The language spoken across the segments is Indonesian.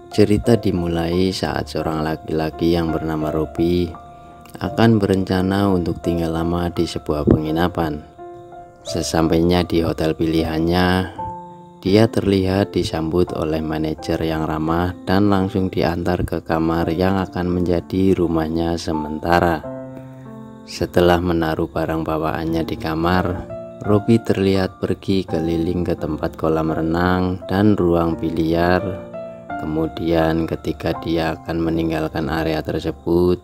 Cerita dimulai saat seorang laki-laki yang bernama Robi akan berencana untuk tinggal lama di sebuah penginapan. Sesampainya di hotel pilihannya, dia terlihat disambut oleh manajer yang ramah dan langsung diantar ke kamar yang akan menjadi rumahnya sementara. Setelah menaruh barang bawaannya di kamar, Robi terlihat pergi keliling ke tempat kolam renang dan ruang biliar. Kemudian ketika dia akan meninggalkan area tersebut,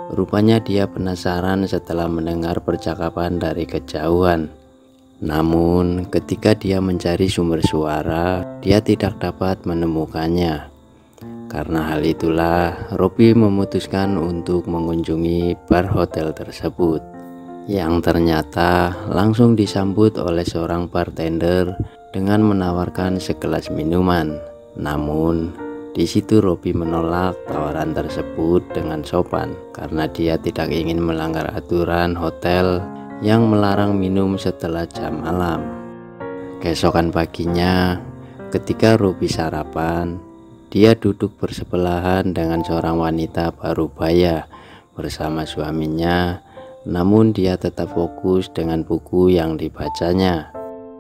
rupanya dia penasaran setelah mendengar percakapan dari kejauhan. Namun ketika dia mencari sumber suara, dia tidak dapat menemukannya. Karena hal itulah, Robi memutuskan untuk mengunjungi bar hotel tersebut, yang ternyata langsung disambut oleh seorang bartender dengan menawarkan segelas minuman. Namun di situ Robi menolak tawaran tersebut dengan sopan karena dia tidak ingin melanggar aturan hotel yang melarang minum setelah jam malam. Keesokan paginya, ketika Robi sarapan, dia duduk bersebelahan dengan seorang wanita parubaya bersama suaminya, namun dia tetap fokus dengan buku yang dibacanya.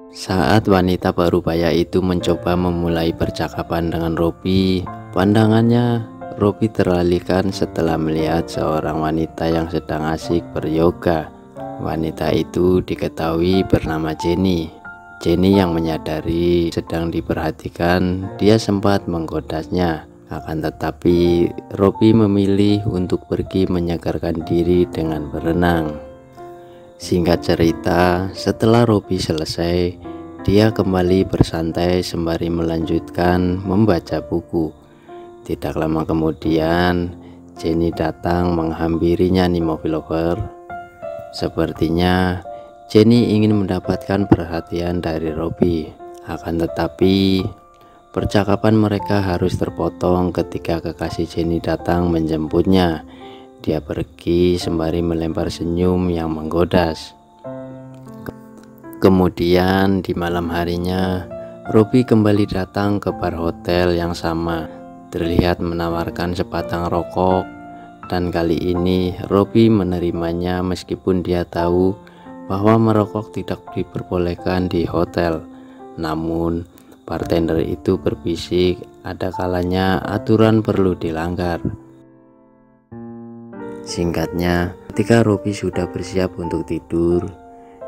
Saat wanita parubaya itu mencoba memulai percakapan dengan Robi, pandangannya Robi teralihkan setelah melihat seorang wanita yang sedang asik beryoga. Wanita itu diketahui bernama Jenny. Jenny yang menyadari sedang diperhatikan, dia sempat menggodanya. Akan tetapi Robi memilih untuk pergi menyegarkan diri dengan berenang. Singkat cerita, setelah Robi selesai, dia kembali bersantai sembari melanjutkan membaca buku. Tidak lama kemudian, Jenny datang menghampirinya nih movie lover. Sepertinya Jenny ingin mendapatkan perhatian dari Robi. Akan tetapi, percakapan mereka harus terpotong ketika kekasih Jenny datang menjemputnya. Dia pergi sembari melempar senyum yang menggoda. Kemudian di malam harinya, Robi kembali datang ke bar hotel yang sama, terlihat menawarkan sebatang rokok, dan kali ini Robi menerimanya meskipun dia tahu bahwa merokok tidak diperbolehkan di hotel. Namun bartender itu berbisik ada kalanya aturan perlu dilanggar. Singkatnya, ketika Robi sudah bersiap untuk tidur,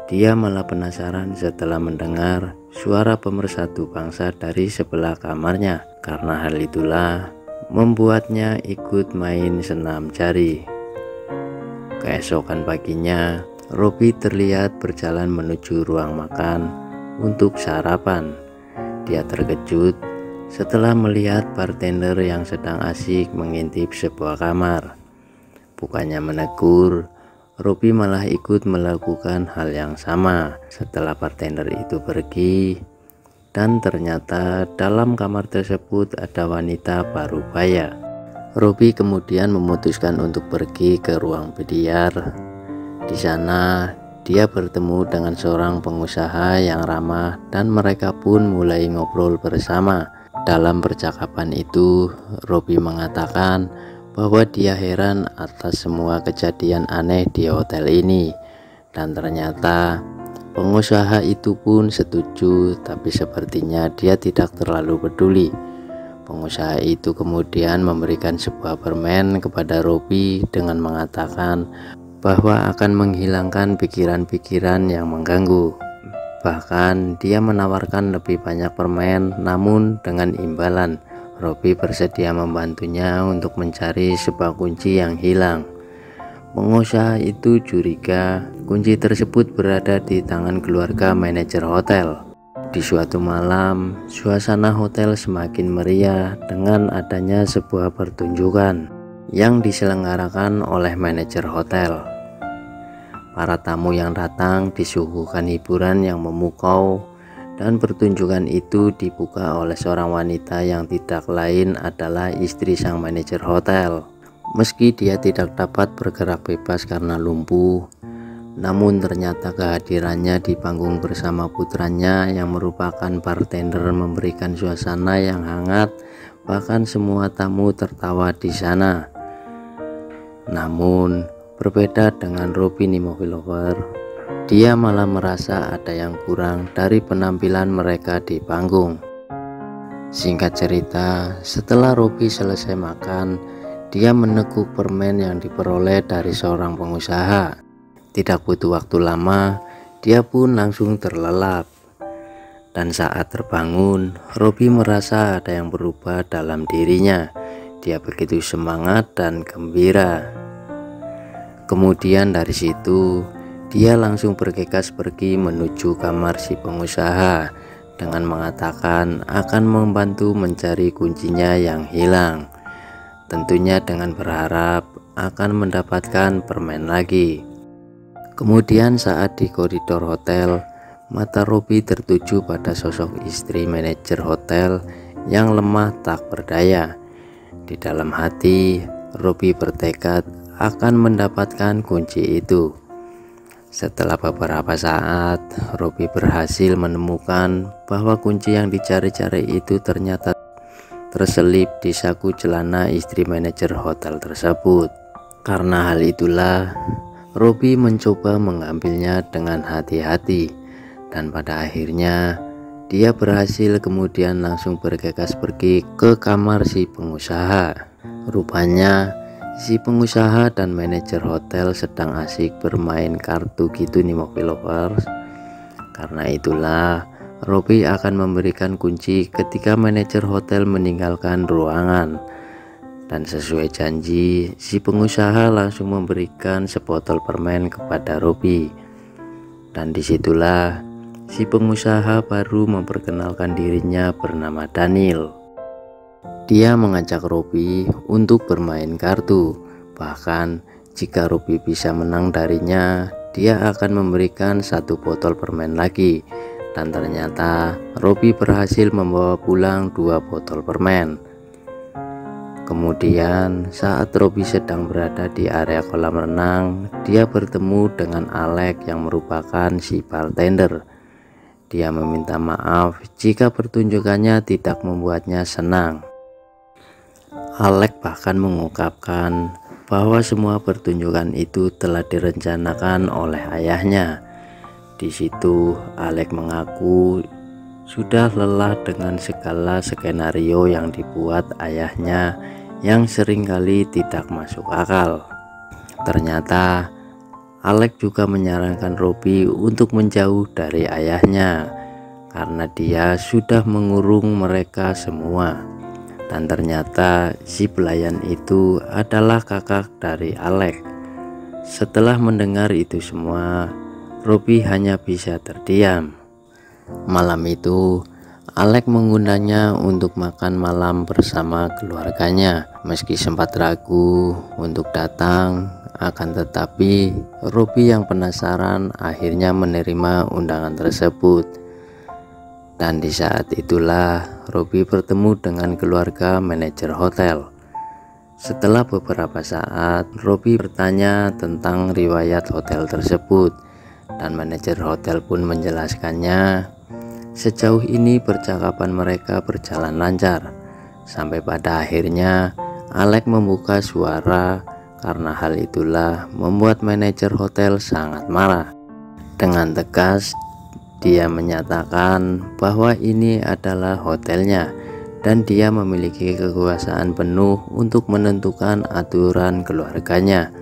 dia malah penasaran setelah mendengar suara pemersatu bangsa dari sebelah kamarnya. Karena hal itulah membuatnya ikut main senam jari. Keesokan paginya, Robi terlihat berjalan menuju ruang makan untuk sarapan. Dia terkejut setelah melihat bartender yang sedang asik mengintip sebuah kamar. Bukannya menegur, Robi malah ikut melakukan hal yang sama setelah bartender itu pergi. Dan ternyata dalam kamar tersebut ada wanita parubaya. Robi kemudian memutuskan untuk pergi ke ruang biliar. Di sana dia bertemu dengan seorang pengusaha yang ramah dan mereka pun mulai ngobrol bersama. Dalam percakapan itu, Robi mengatakan bahwa dia heran atas semua kejadian aneh di hotel ini, dan ternyata pengusaha itu pun setuju, tapi sepertinya dia tidak terlalu peduli. Pengusaha itu kemudian memberikan sebuah permen kepada Robi dengan mengatakan bahwa akan menghilangkan pikiran-pikiran yang mengganggu. Bahkan dia menawarkan lebih banyak permen, namun dengan imbalan Robi bersedia membantunya untuk mencari sebuah kunci yang hilang. Pengusaha itu curiga kunci tersebut berada di tangan keluarga manajer hotel. Di suatu malam, suasana hotel semakin meriah dengan adanya sebuah pertunjukan yang diselenggarakan oleh manajer hotel. Para tamu yang datang disuguhkan hiburan yang memukau, dan pertunjukan itu dibuka oleh seorang wanita yang tidak lain adalah istri sang manajer hotel. Meski dia tidak dapat bergerak bebas karena lumpuh, namun ternyata kehadirannya di panggung bersama putranya yang merupakan bartender memberikan suasana yang hangat bahkan semua tamu tertawa di sana. Namun berbeda dengan Robby Nimovilover, dia malah merasa ada yang kurang dari penampilan mereka di panggung. Singkat cerita, setelah Robby selesai makan, dia meneguk permen yang diperoleh dari seorang pengusaha. Tidak butuh waktu lama, dia pun langsung terlelap. Dan saat terbangun, Robby merasa ada yang berubah dalam dirinya. Dia begitu semangat dan gembira. Kemudian dari situ, dia langsung bergegas pergi menuju kamar si pengusaha dengan mengatakan akan membantu mencari kuncinya yang hilang. Tentunya dengan berharap akan mendapatkan permen lagi. Kemudian saat di koridor hotel, mata Robby tertuju pada sosok istri manajer hotel yang lemah tak berdaya. Di dalam hati, Robby bertekad akan mendapatkan kunci itu. Setelah beberapa saat, Robby berhasil menemukan bahwa kunci yang dicari-cari itu ternyata terselip di saku celana istri manajer hotel tersebut. Karena hal itulah, Robby mencoba mengambilnya dengan hati-hati, dan pada akhirnya dia berhasil kemudian langsung bergegas pergi ke kamar si pengusaha. Rupanya si pengusaha dan manajer hotel sedang asik bermain kartu gitu nih Movilovers. Karena itulah Robby akan memberikan kunci ketika manajer hotel meninggalkan ruangan. Dan sesuai janji, si pengusaha langsung memberikan sebotol permen kepada Robby. Dan disitulah si pengusaha baru memperkenalkan dirinya bernama Daniel. Dia mengajak Robby untuk bermain kartu. Bahkan jika Robby bisa menang darinya, dia akan memberikan 1 botol permen lagi. Dan ternyata Robby berhasil membawa pulang 2 botol permen. Kemudian saat Robby sedang berada di area kolam renang, dia bertemu dengan Alex yang merupakan si bartender. Dia meminta maaf jika pertunjukannya tidak membuatnya senang. Alex bahkan mengungkapkan bahwa semua pertunjukan itu telah direncanakan oleh ayahnya. Di situ Alex mengaku sudah lelah dengan segala skenario yang dibuat ayahnya yang seringkali tidak masuk akal. Ternyata Alex juga menyarankan Robby untuk menjauh dari ayahnya karena dia sudah mengurung mereka semua. Dan ternyata si pelayan itu adalah kakak dari Alex. Setelah mendengar itu semua, Robby hanya bisa terdiam. Malam itu Alex mengundangnya untuk makan malam bersama keluarganya. Meski sempat ragu untuk datang, akan tetapi Robby yang penasaran akhirnya menerima undangan tersebut. Dan di saat itulah Robby bertemu dengan keluarga manajer hotel. Setelah beberapa saat, Robby bertanya tentang riwayat hotel tersebut, dan manajer hotel pun menjelaskannya. Sejauh ini percakapan mereka berjalan lancar, sampai pada akhirnya Alex membuka suara. Karena hal itulah membuat manajer hotel sangat marah. Dengan tegas dia menyatakan bahwa ini adalah hotelnya dan dia memiliki kekuasaan penuh untuk menentukan aturan keluarganya.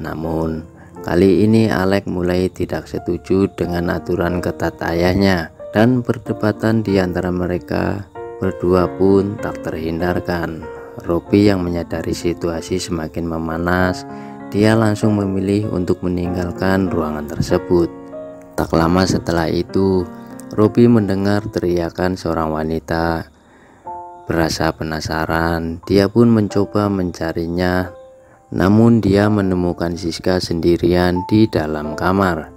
Namun kali ini Alex mulai tidak setuju dengan aturan ketat ayahnya. Dan perdebatan di antara mereka berdua pun tak terhindarkan. Robby yang menyadari situasi semakin memanas, dia langsung memilih untuk meninggalkan ruangan tersebut. Tak lama setelah itu, Robby mendengar teriakan seorang wanita. Berasa penasaran, dia pun mencoba mencarinya. Namun dia menemukan Siska sendirian di dalam kamar.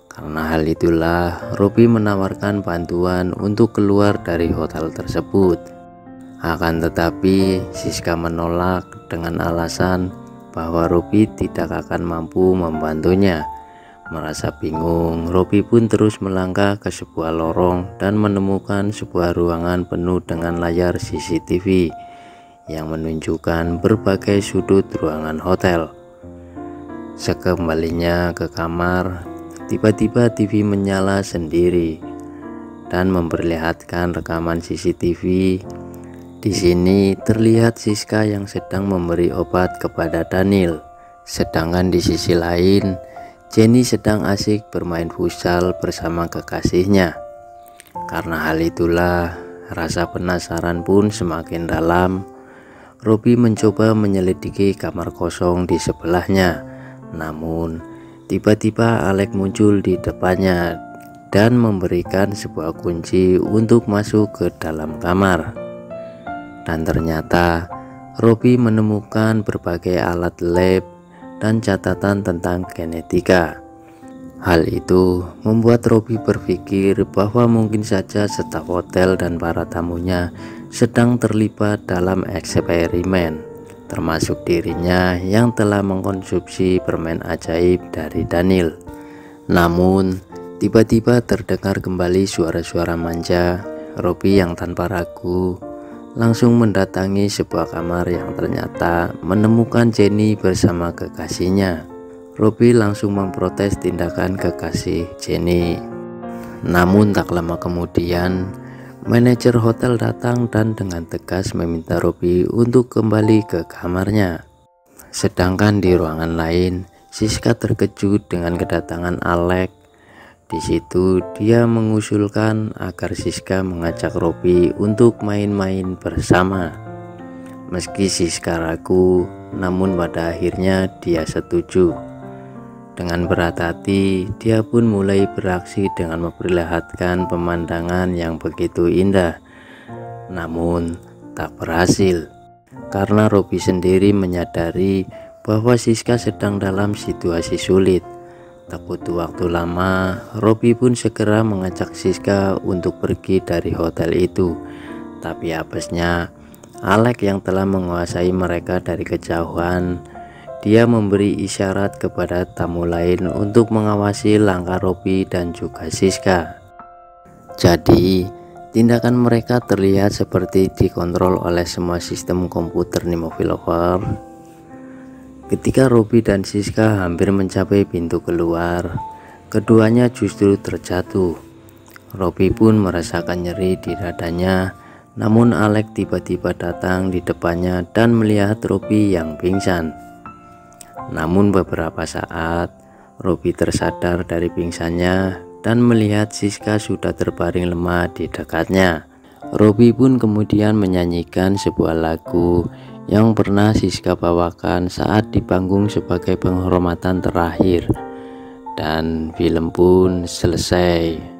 Karena hal itulah Robby menawarkan bantuan untuk keluar dari hotel tersebut. Akan tetapi Siska menolak dengan alasan bahwa Robby tidak akan mampu membantunya. Merasa bingung, Robby pun terus melangkah ke sebuah lorong dan menemukan sebuah ruangan penuh dengan layar CCTV yang menunjukkan berbagai sudut ruangan hotel. Sekembalinya ke kamar, tiba-tiba TV menyala sendiri dan memperlihatkan rekaman CCTV. Di sini terlihat Siska yang sedang memberi obat kepada Daniel, sedangkan di sisi lain Jenny sedang asik bermain futsal bersama kekasihnya. Karena hal itulah, rasa penasaran pun semakin dalam. Robby mencoba menyelidiki kamar kosong di sebelahnya. Namun, tiba-tiba Alex muncul di depannya dan memberikan sebuah kunci untuk masuk ke dalam kamar. Dan ternyata, Robby menemukan berbagai alat lab dan catatan tentang genetika. Hal itu membuat Robby berpikir bahwa mungkin saja staf hotel dan para tamunya sedang terlibat dalam eksperimen, termasuk dirinya yang telah mengkonsumsi permen ajaib dari Daniel. Namun, tiba-tiba terdengar kembali suara-suara manja. Robby yang tanpa ragu langsung mendatangi sebuah kamar yang ternyata menemukan Jenny bersama kekasihnya. Robby langsung memprotes tindakan kekasih Jenny. Namun tak lama kemudian, manajer hotel datang dan dengan tegas meminta Robby untuk kembali ke kamarnya. Sedangkan di ruangan lain, Siska terkejut dengan kedatangan Alex. Di situ dia mengusulkan agar Siska mengajak Robby untuk main-main bersama. Meski Siska ragu, namun pada akhirnya dia setuju. Dengan berat hati, dia pun mulai beraksi dengan memperlihatkan pemandangan yang begitu indah. Namun tak berhasil, karena Robby sendiri menyadari bahwa Siska sedang dalam situasi sulit. Tak butuh waktu lama, Robby pun segera mengajak Siska untuk pergi dari hotel itu. Tapi apesnya, Alex yang telah menguasai mereka dari kejauhan, dia memberi isyarat kepada tamu lain untuk mengawasi langkah Robby dan juga Siska. Jadi, tindakan mereka terlihat seperti dikontrol oleh semua sistem komputer Movie Lover. Ketika Robby dan Siska hampir mencapai pintu keluar, keduanya justru terjatuh. Robby pun merasakan nyeri di dadanya, namun Alex tiba-tiba datang di depannya dan melihat Robby yang pingsan. Namun beberapa saat, Robby tersadar dari pingsannya dan melihat Siska sudah terbaring lemah di dekatnya. Robby pun kemudian menyanyikan sebuah lagu yang pernah Siska bawakan saat di panggung sebagai penghormatan terakhir, dan film pun selesai.